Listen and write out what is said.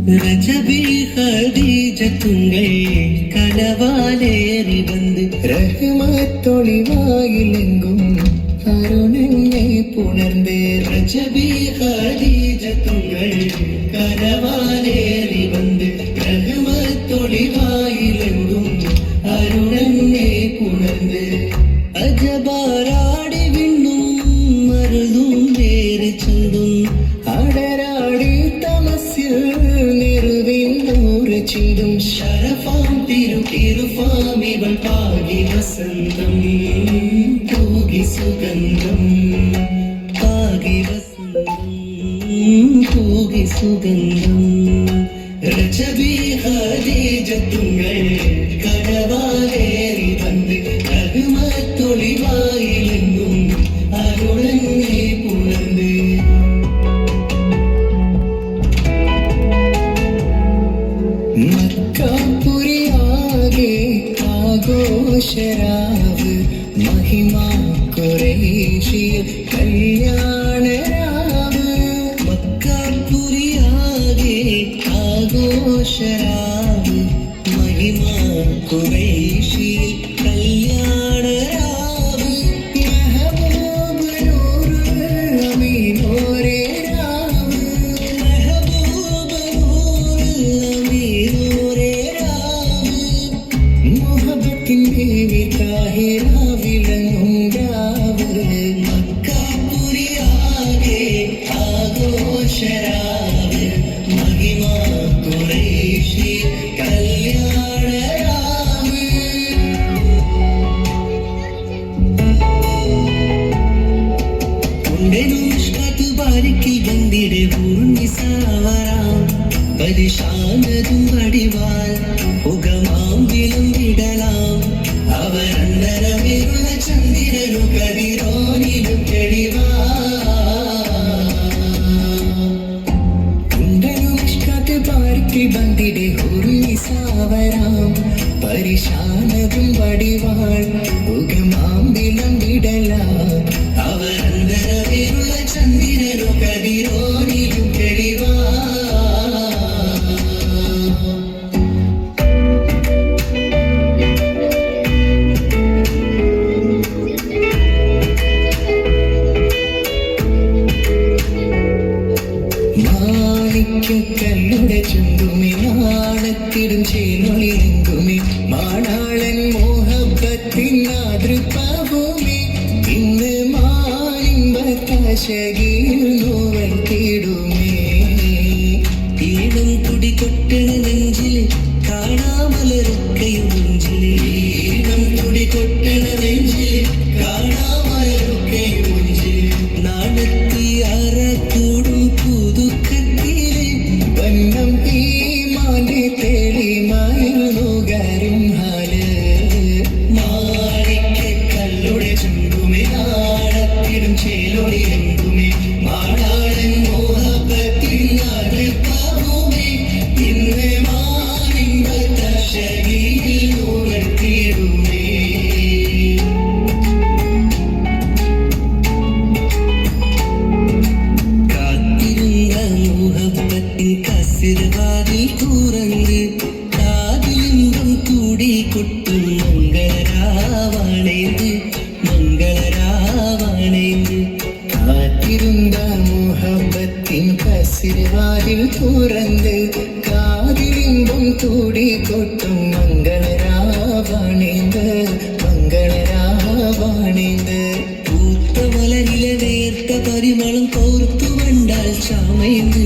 ரஜபி ஹதீஜத்துங்கள் கனவாலேறி வந்து ரஹ்மத்தொளிவாயிலெங்கும் அருணனை புணர்ந்து ரஜபி ஹதீஜத்துங்கள் கனவாலேறி வந்து ரஹ்மத்தொளிவாயிலெங்கும் அருணனை புணர்ந்து அஜபாராடி விண்ணும் மருதும் வேறு செல்லும் அடராடி தமசில் நிறுவின் நூறு சிடும் ஷரஃபாம் திருஃபாம் இவள் பாகி வசந்தம் பூகி சுகந்தம் பாகி வசந்தம் பூகி சுகந்தம் ரஜபி ஹதீஜத்துங்கள் கனவாலேறி வந்து ரஹ்மத்தொளிவாயிலெங்கும் அருளன்னே புணர்ந்து മക്കാപുരിയാകെ ആഘോഷരാവ് മഹിമാ ഖുറൈശിയ കല്യാണരാവ് മക്കാപുരിയാകെ ആഘോഷരാവ് മഹിമാ ഖുറൈശിയ കല്യാണരാവ് മെഹബൂബ് നൂറ് അമീനോരേ രാവ് മെഹബൂബ് നൂറ് അമീനോരേ രാവ് മുഹബത്തിൻ ദേവി താഹിറ വിളങ്ങും രാവ് മക്കാപുരിയാകെ ആഘോഷരാവ് മഹിമാ ഖുറൈശിയ കല്യാണരാവ് ഉണ്ടെനുഷ്കത്ത് ബാരിക്കിൽ വന്നിടെ പൂർണിസാവരാം പരിശാനതും വടിവാൽ ഉഗമാം വിളമ്പിടലാം അവരന്തരമിരുന്ന ചന്ദ്രനു കതിരോനിലും തെളിവാ കുണ്ടനുഷ്കത്ത് പാർക്കിൽ ബന്ദിടെ ഹുർനിസാവരാം പരിശാനതും വടിവാൾ ഉഗമാമ്പിലം വിടലാം അവരന്തരമിരുന്ന ചന്ദ്രനു കതിരോനിലും തെളിവാ മാണിക്യക്കല്ലുടെ ചുണ്ടുമി നാണത്തിടും ചേനൊളിലെങ്കുമി മാണാളൻ മോഹബത്തിൻ മാതൃപാഭൂമി ഇന്ന് മാനിമ്പത്താശകീർ നോവൽ തേടുമേ ഈണം തുടി കൊട്ടണ നെഞ്ചില് കാണാമലരൊക്കെയും നെഞ്ചില് ഈണം തുടി കൊട്ടണ നെഞ്ചില് കാണാമലരൊക്കെയും നെഞ്ചില് നാണത്തിയാറ കൂടും പുതുക്കത്തില് വന്നം ഈ മാന്റെ തെളിമായിരുന്നു ഗരും ഹാല് മാണിക്യക്കല്ലുടെ ചുണ്ടുമേ നാണത്തിടും ചേലൊളിയെങ്കുമേ മാണാളൻ മോഹബത്തിൻ മാതൃപാഭൂമി ഇന്ന് മാനിമ്പത്താശകീർ നോവൽ തേടുമേ കാത്തിരുന്ന മുഹബത്തിൻ കസിർവാതിൽ തുറന്ന് കാതിലിമ്പം കൂടി കൊട്ടും മംഗളരാവാണേത് മംഗളരാവാണേത് കാത്തിരുന്ന മുഹബത്തിൻ കസിർവാതിൽ തുറന്ന് കാതിലിമ്പം കൂടി കൊട്ടും മംഗളരാവാണേന്ത് മംഗളരാവാണേന്ത് പൂത്ത മലരിലെ നേർത്ത പരിമളം കോർത്തു കണ്ടാൽ ചാമയുന്നു